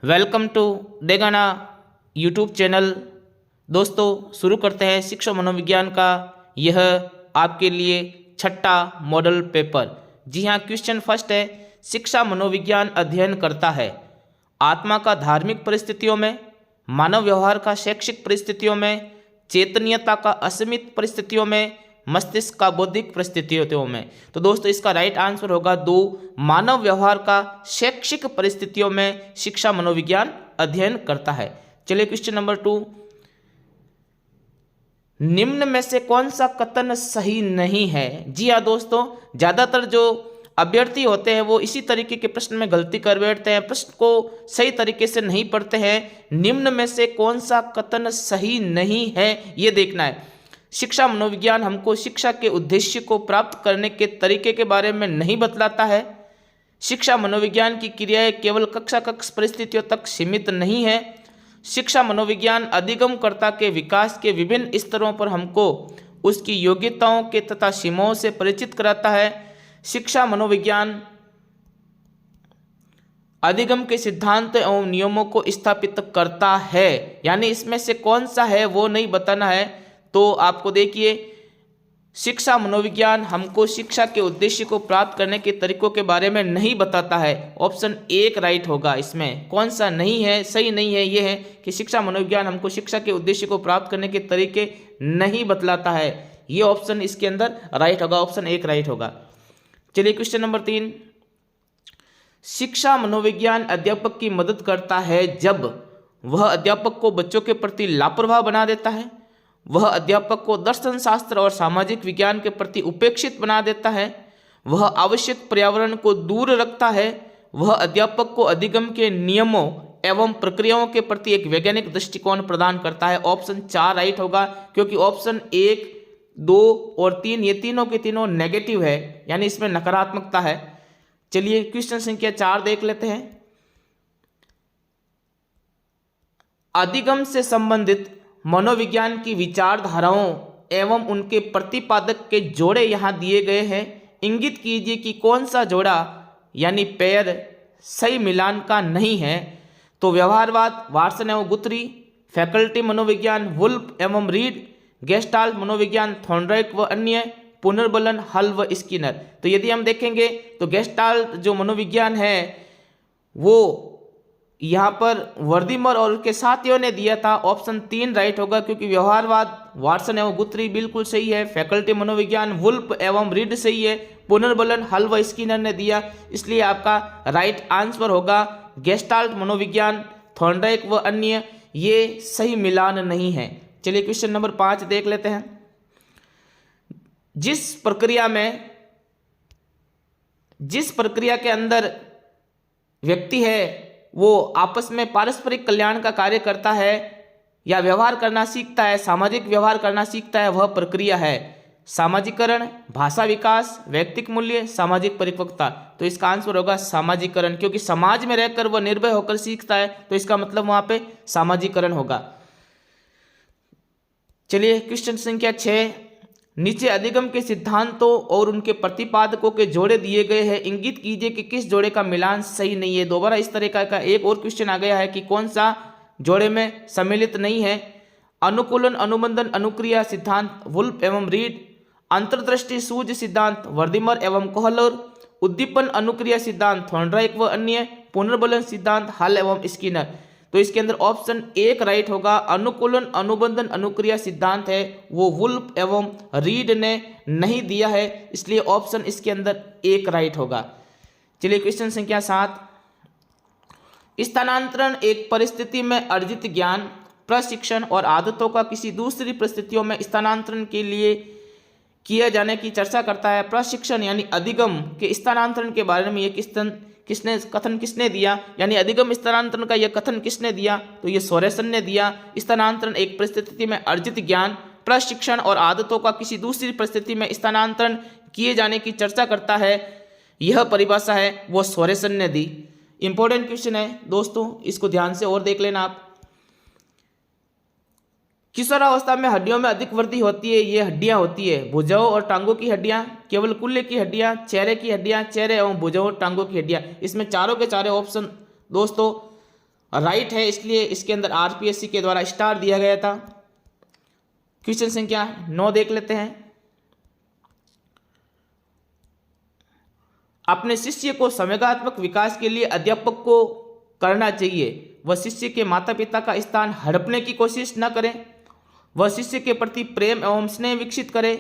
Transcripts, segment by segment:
Welcome to Degana YouTube channel. दोस्तों, शुरू करते हैं शिक्षा मनोविज्ञान का यह आपके लिए छठा मॉडल पेपर। जी हाँ, क्वेश्चन फर्स्ट है, शिक्षा मनोविज्ञान अध्ययन करता है आत्मा का धार्मिक परिस्थितियों में, मानव व्यवहार का शैक्षिक परिस्थितियों में, चेतनीयता का असीमित परिस्थितियों में, मस्तिष्क का बौद्धिक परिस्थितियों में। तो दोस्तों, इसका राइट आंसर होगा 2, मानव व्यवहार का शैक्षिक परिस्थितियों में शिक्षा मनोविज्ञान अध्ययन करता है। चलिए क्वेश्चन नंबर 2, निम्न में से कौन सा कथन सही नहीं है? जी हाँ दोस्तों, ज्यादातर जो अभ्यर्थी होते हैं वो इसी तरीके के प्रश्न में गलती कर बैठते हैं, प्रश्न को सही तरीके से नहीं पढ़ते हैं। निम्न में से कौन सा कथन सही नहीं है ये देखना है। शिक्षा मनोविज्ञान हमको शिक्षा के उद्देश्य को प्राप्त करने के तरीके के बारे में नहीं बतलाता है। शिक्षा मनोविज्ञान की क्रियाएं केवल कक्षा कक्ष परिस्थितियों तक सीमित नहीं है। शिक्षा मनोविज्ञान अधिगमकर्ता के विकास के विभिन्न स्तरों पर हमको उसकी योग्यताओं के तथा सीमाओं से परिचित कराता है। शिक्षा मनोविज्ञान अधिगम के सिद्धांत एवं नियमों को स्थापित करता है। यानी इसमें से कौन सा है वो नहीं बताना है। तो आपको देखिए, शिक्षा मनोविज्ञान हमको शिक्षा के उद्देश्य को प्राप्त करने के तरीकों के बारे में नहीं बताता है। ऑप्शन 1 राइट होगा। इसमें कौन सा नहीं है, सही नहीं है, ये है कि शिक्षा मनोविज्ञान हमको शिक्षा के उद्देश्य को प्राप्त करने के तरीके नहीं बतलाता है। ये ऑप्शन इसके अंदर राइट होगा, ऑप्शन 1 राइट होगा। चलिए क्वेश्चन नंबर 3, शिक्षा मनोविज्ञान अध्यापक की मदद करता है जब वह अध्यापक को बच्चों के प्रति लापरवाह बना देता है, वह अध्यापक को दर्शन शास्त्र और सामाजिक विज्ञान के प्रति उपेक्षित बना देता है, वह आवश्यक पर्यावरण को दूर रखता है, वह अध्यापक को अधिगम के नियमों एवं प्रक्रियाओं के प्रति एक वैज्ञानिक दृष्टिकोण प्रदान करता है। ऑप्शन 4 राइट होगा, क्योंकि ऑप्शन 1, 2 और 3 ये तीनों के तीनों नेगेटिव है, यानी इसमें नकारात्मकता है। चलिए क्वेश्चन संख्या 4 देख लेते हैं। अधिगम से संबंधित मनोविज्ञान की विचारधाराओं एवं उनके प्रतिपादक के जोड़े यहाँ दिए गए हैं। इंगित कीजिए कि कौन सा जोड़ा यानी पेयर सही मिलान का नहीं है। तो व्यवहारवाद वाटसन एवं गुथरी, फैकल्टी मनोविज्ञान वुल्फ एवं रीड, गेस्टाल्ट मनोविज्ञान थॉर्नडाइक व अन्य, पुनर्बलन हल व स्किनर। तो यदि हम देखेंगे तो गेस्टाल्ट जो मनोविज्ञान है वो यहाँ पर वर्दीमर और उसके साथियों ने दिया था। ऑप्शन 3 राइट होगा, क्योंकि व्यवहारवाद वाटसन एवं गुथरी बिल्कुल सही है, फैकल्टी मनोविज्ञान वुल्फ एवं रीड सही है, पुनर्बलन हल व स्किनर ने दिया, इसलिए आपका राइट आंसर होगा गेस्टाल्ट मनोविज्ञान थॉर्नडाइक व अन्य, ये सही मिलान नहीं है। चलिए क्वेश्चन नंबर 5 देख लेते हैं। जिस प्रक्रिया के अंदर व्यक्ति है वो आपस में पारस्परिक कल्याण का कार्य करता है या व्यवहार करना सीखता है, सामाजिक व्यवहार करना सीखता है, वह प्रक्रिया है सामाजिकरण, भाषा विकास, व्यक्तिक मूल्य, सामाजिक परिपक्वता। तो इसका आंसर होगा सामाजिकरण, क्योंकि समाज में रहकर वह निर्भय होकर सीखता है, तो इसका मतलब वहां पे सामाजिकरण होगा। चलिए क्वेश्चन संख्या 6, नीचे अधिगम के सिद्धांतों और उनके प्रतिपादकों के जोड़े दिए गए हैं, इंगित कीजिए कि किस जोड़े का मिलान सही नहीं है। दोबारा इस तरह का एक और क्वेश्चन आ गया है कि कौन सा जोड़े में सम्मिलित नहीं है। अनुकूलन अनुबंधन अनुक्रिया सिद्धांत वुल्फ एवं रीड, अंतर्दृष्टि सूझ सिद्धांत वर्दीमर एवं कोहलर, उद्दीपन अनुक्रिया सिद्धांत थॉर्नडाइक व अन्य, पुनर्बलन सिद्धांत हल एवं स्किनर। तो इसके अंदर ऑप्शन 1 राइट होगा। अनुकूलन अनुबंधन अनुक्रिया सिद्धांत है वो वुल्फ एवं रीड ने नहीं दिया है, इसलिए ऑप्शन इसके अंदर 1 राइट होगा। चलिए क्वेश्चन संख्या 7, स्थानांतरण एक परिस्थिति में अर्जित ज्ञान, प्रशिक्षण और आदतों का किसी दूसरी परिस्थितियों में स्थानांतरण के लिए किए जाने की चर्चा करता है। प्रशिक्षण यानी अधिगम के स्थानांतरण के बारे में ये कथन किसने दिया, यानी अधिगम स्थानांतरण का यह कथन किसने दिया? तो ये सोरेसन ने दिया। स्थानांतरण एक परिस्थिति में अर्जित ज्ञान, प्रशिक्षण और आदतों का किसी दूसरी परिस्थिति में स्थानांतरण किए जाने की चर्चा करता है, यह परिभाषा है वो सोरेसन ने दी। इंपॉर्टेंट क्वेश्चन है दोस्तों, इसको ध्यान से और देख लेना आप। किशोरावस्था में हड्डियों में अधिक वृद्धि होती है, ये हड्डियां होती है भुजाओं और टांगों की हड्डियां, केवल कुल्ले की हड्डियां, चेहरे की हड्डियां, चेहरे एवं भुजाओं और टांगों की हड्डियां। इसमें चारों के चारों ऑप्शन दोस्तों राइट है, इसलिए इसके अंदर आरपीएससी के द्वारा स्टार दिया गया था। क्वेश्चन संख्या 9 देख लेते हैं। अपने शिष्य को संवेगात्मक विकास के लिए अध्यापक को करना चाहिए, वह शिष्य के माता पिता का स्थान हड़पने की कोशिश न करे, वह शिष्य के प्रति प्रेम एवं स्नेह विकसित करे,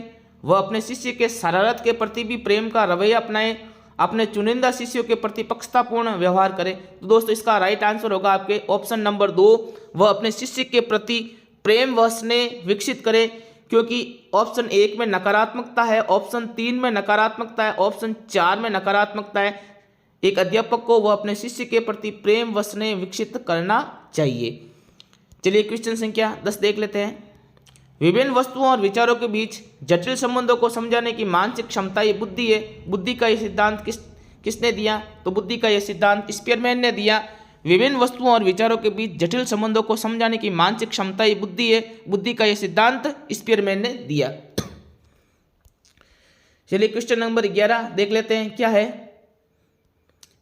वह अपने शिष्य के शरारत के प्रति भी प्रेम का रवैया अपनाए, अपने चुनिंदा शिष्यों के प्रति पक्षतापूर्ण व्यवहार करे। तो दोस्तों इसका राइट आंसर होगा आपके ऑप्शन नंबर 2, वह अपने शिष्य के प्रति प्रेम व स्नेह विकसित करे, क्योंकि ऑप्शन 1 में नकारात्मकता है, ऑप्शन 3 में नकारात्मकता है, ऑप्शन 4 में नकारात्मकता है। एक अध्यापक को वह अपने शिष्य के प्रति प्रेम व स्नेह विकसित करना चाहिए। चलिए क्वेश्चन संख्या 10 देख लेते हैं। विभिन्न वस्तुओं और विचारों के बीच जटिल संबंधों को समझाने की मानसिक क्षमता ये बुद्धि है। बुद्धि का ये सिद्धांत किसने दिया? तो बुद्धि का यह सिद्धांत स्पीयरमैन ने दिया। विभिन्न वस्तुओं और विचारों के बीच जटिल संबंधों को समझाने की मानसिक क्षमता ये बुद्धि है। बुद्धि का यह सिद्धांत स्पीयरमैन ने दिया। चलिए क्वेश्चन नंबर 11 देख लेते हैं, क्या है?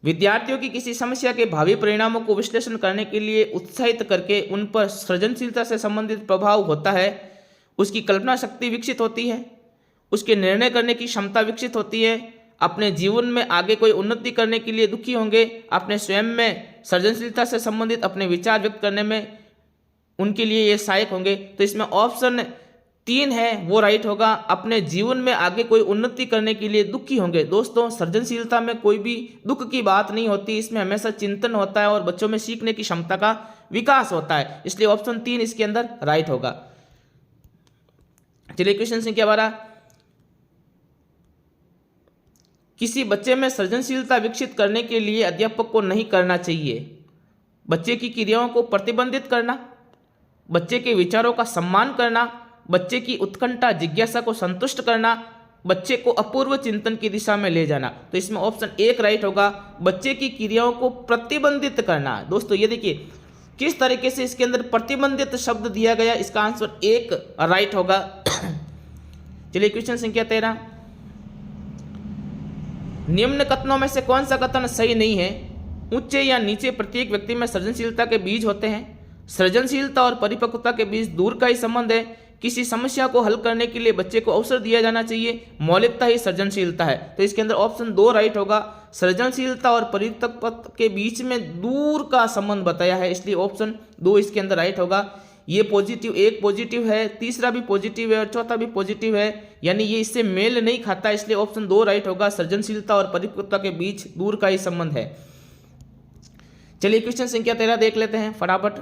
विद्यार्थियों की किसी समस्या के भावी परिणामों को विश्लेषण करने के लिए उत्साहित करके उन पर सृजनशीलता से संबंधित प्रभाव होता है। उसकी कल्पना शक्ति विकसित होती है, उसके निर्णय करने की क्षमता विकसित होती है, अपने जीवन में आगे कोई उन्नति करने के लिए दुखी होंगे, अपने स्वयं में सृजनशीलता से संबंधित अपने विचार व्यक्त करने में उनके लिए ये सहायक होंगे। तो इसमें ऑप्शन 3 है वो राइट होगा, अपने जीवन में आगे कोई उन्नति करने के लिए दुखी होंगे। दोस्तों सृजनशीलता में कोई भी दुख की बात नहीं होती, इसमें हमेशा चिंतन होता है और बच्चों में सीखने की क्षमता का विकास होता है, इसलिए ऑप्शन 3 इसके अंदर राइट होगा। चलिए क्वेश्चन संख्या 12, किसी बच्चे में सृजनशीलता विकसित करने के लिए अध्यापक को नहीं करना चाहिए। बच्चे की क्रियाओं को प्रतिबंधित करना, बच्चे के विचारों का सम्मान करना, बच्चे की उत्कंठा जिज्ञासा को संतुष्ट करना, बच्चे को अपूर्व चिंतन की दिशा में ले जाना। तो इसमें ऑप्शन 1 राइट होगा, बच्चे की क्रियाओं को प्रतिबंधित करना। दोस्तों ये देखिए किस तरीके से इसके अंदर प्रतिबंधित शब्द दिया गया, इसका आंसर 1 राइट होगा। चलिए क्वेश्चन संख्या 13, निम्न कथनों में से कौन सा कथन सही नहीं है? ऊंचे या नीचे प्रत्येक व्यक्ति में सृजनशीलता के बीज होते हैं। सृजनशीलता और परिपक्वता के बीच दूर का ही संबंध है। किसी समस्या को हल करने के लिए बच्चे को अवसर दिया जाना चाहिए। मौलिकता ही सृजनशीलता है। तो इसके अंदर ऑप्शन 2 राइट होगा, सृजनशीलता और परिपक्वता के बीच में दूर का संबंध बताया है, इसलिए ऑप्शन 2 इसके अंदर राइट होगा। ये पॉजिटिव, एक पॉजिटिव है, तीसरा भी पॉजिटिव है और चौथा भी पॉजिटिव है, यानी ये इससे मेल नहीं खाता, इसलिए ऑप्शन 2 राइट होगा, सृजनशीलता और परिपक्वता के बीच दूर का ही संबंध है। चलिए क्वेश्चन संख्या 13 देख लेते हैं फटाफट।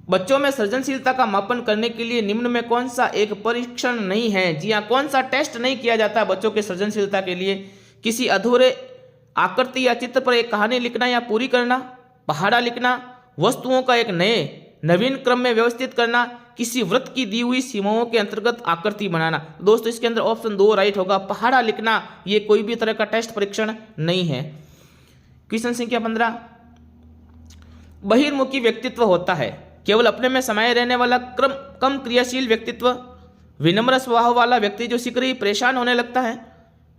बच्चों में सृजनशीलता का मापन करने के लिए निम्न में कौन सा एक परीक्षण नहीं है? जी हाँ, कौन सा टेस्ट नहीं किया जाता बच्चों के सृजनशीलता के लिए? किसी अधूरे आकृति या चित्र पर एक कहानी लिखना या पूरी करना, पहाड़ा लिखना, वस्तुओं का एक नवीन क्रम में व्यवस्थित करना, किसी वृत्त की दी हुई सीमाओं के अंतर्गत आकृति बनाना। दोस्तों इसके अंदर ऑप्शन 2 राइट होगा, पहाड़ा लिखना ये कोई भी तरह का टेस्ट परीक्षण नहीं है। क्वेश्चन संख्या 15, बहिर्मुखी व्यक्तित्व होता है केवल अपने में समाये रहने वाला कम क्रियाशील व्यक्तित्व, विनम्र स्वभाव वाला व्यक्ति जो शीघ्र ही परेशान होने लगता है,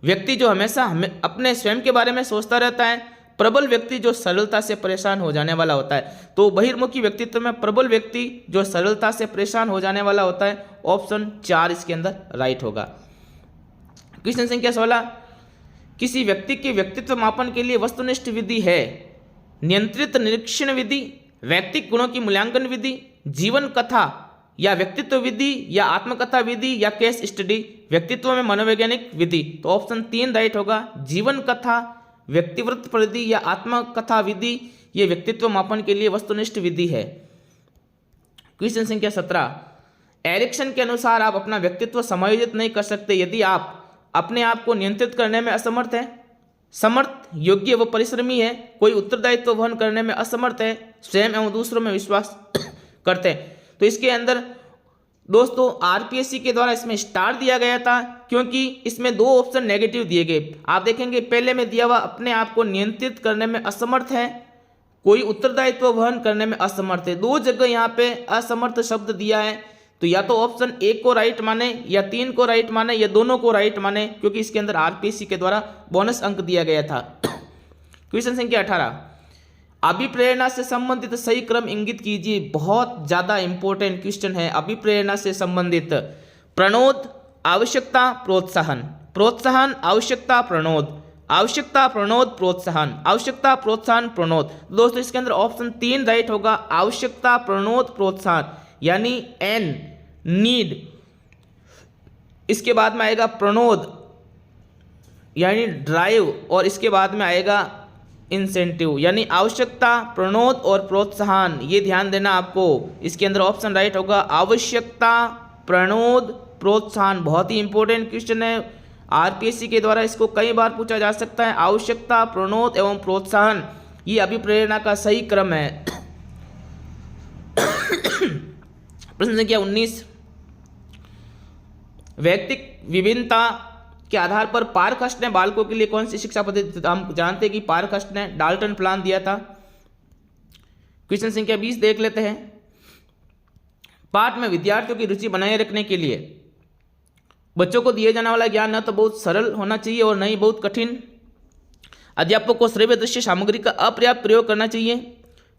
व्यक्ति जो हमेशा अपने स्वयं के बारे में सोचता रहता है, प्रबल व्यक्ति जो सरलता से परेशान हो जाने वाला होता है। तो बहिर्मुखी व्यक्तित्व में प्रबल व्यक्ति जो सरलता से परेशान हो जाने वाला होता है, ऑप्शन 4 इसके अंदर राइट होगा। क्वेश्चन संख्या 16, किसी व्यक्ति के व्यक्तित्व मापन के लिए वस्तुनिष्ठ विधि है। नियंत्रित निरीक्षण विधि, व्यक्तिक गुणों की मूल्यांकन विधि, जीवन कथा या व्यक्तित्व विधि या आत्मकथा विधि या केस स्टडी, व्यक्तित्व में मनोवैज्ञानिक विधि। तो ऑप्शन 3 राइट होगा, जीवन कथा, व्यक्तिवृत्त विधि या आत्मकथा विधि ये व्यक्तित्व मापन के लिए वस्तुनिष्ठ विधि है। क्वेश्चन संख्या 17, एरिक्सन के अनुसार आप अपना व्यक्तित्व समायोजित नहीं कर सकते यदि आप अपने आप को नियंत्रित करने में असमर्थ हैं, समर्थ, योग्य व परिश्रमी है, कोई उत्तरदायित्व वहन करने में असमर्थ है, स्वयं एवं दूसरों में विश्वास करते हैं। तो इसके अंदर दोस्तों आरपीएससी के द्वारा इसमें स्टार दिया गया था क्योंकि इसमें 2 ऑप्शन नेगेटिव दिए गए। आप देखेंगे पहले में दिया हुआ अपने आप को नियंत्रित करने में असमर्थ है, कोई उत्तरदायित्व वहन करने में असमर्थ है। 2 जगह यहाँ पे असमर्थ शब्द दिया है, तो या तो ऑप्शन 1 को राइट माने या 3 को राइट माने या दोनों को राइट माने, क्योंकि इसके अंदर आरपीएससी के द्वारा बोनस अंक दिया गया था। क्वेश्चन संख्या 18, अभिप्रेरणा से संबंधित सही क्रम इंगित कीजिए। बहुत ज्यादा इंपॉर्टेंट क्वेश्चन है। अभिप्रेरणा से संबंधित प्रणोद, आवश्यकता, प्रोत्साहन, प्रोत्साहन, आवश्यकता, प्रणोद, आवश्यकता, प्रणोद, प्रोत्साहन, आवश्यकता, प्रोत्साहन, प्रणोद। दोस्तों इसके अंदर ऑप्शन 3 राइट होगा, आवश्यकता, प्रणोद, प्रोत्साहन, यानी एन नीड। इसके बाद में आएगा प्रणोद यानी ड्राइव, और इसके बाद में आएगा इंसेंटिव यानी आवश्यकता, प्रणोद और प्रोत्साहन। ये ध्यान देना आपको। इसके अंदर ऑप्शन राइट होगा आवश्यकता, प्रणोद, प्रोत्साहन। बहुत ही इंपॉर्टेंट क्वेश्चन है, आरपीएससी के द्वारा इसको कई बार पूछा जा सकता है। आवश्यकता, प्रणोद एवं प्रोत्साहन ये अभिप्रेरणा का सही क्रम है। प्रश्न संख्या 19, व्यक्तिक विभिन्नता के आधार पर पारखष्ट ने बालकों के लिए कौन सी शिक्षा पद्धति, हम जानते हैं कि पारखष्ट ने डाल्टन प्लान दिया था। क्वेश्चन संख्या 20 देख लेते हैं। पाठ में विद्यार्थियों की रुचि बनाए रखने के लिए बच्चों को दिए जाने वाला ज्ञान न तो बहुत सरल होना चाहिए और न ही बहुत कठिन। अध्यापक को श्रव्य दृश्य सामग्री का अपर्याप्त प्रयोग करना चाहिए।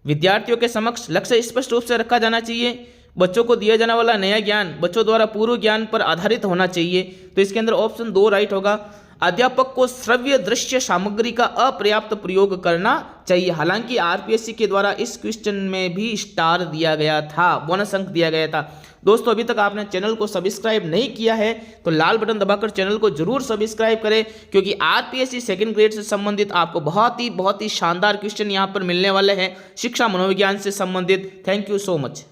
विद्यार्थियों के समक्ष लक्ष्य स्पष्ट रूप से रखा जाना चाहिए। बच्चों को दिया जाने वाला नया ज्ञान बच्चों द्वारा पूर्व ज्ञान पर आधारित होना चाहिए। तो इसके अंदर ऑप्शन 2 राइट होगा, अध्यापक को श्रव्य दृश्य सामग्री का अपर्याप्त प्रयोग करना चाहिए। हालांकि आरपीएससी के द्वारा इस क्वेश्चन में भी स्टार दिया गया था, बोनस अंक दिया गया था। दोस्तों अभी तक आपने चैनल को सब्सक्राइब नहीं किया है तो लाल बटन दबाकर चैनल को जरूर सब्सक्राइब करें, क्योंकि आरपीएससी सेकंड ग्रेड से संबंधित आपको बहुत ही शानदार क्वेश्चन यहां पर मिलने वाले हैं, शिक्षा मनोविज्ञान से संबंधित। Thank you so much.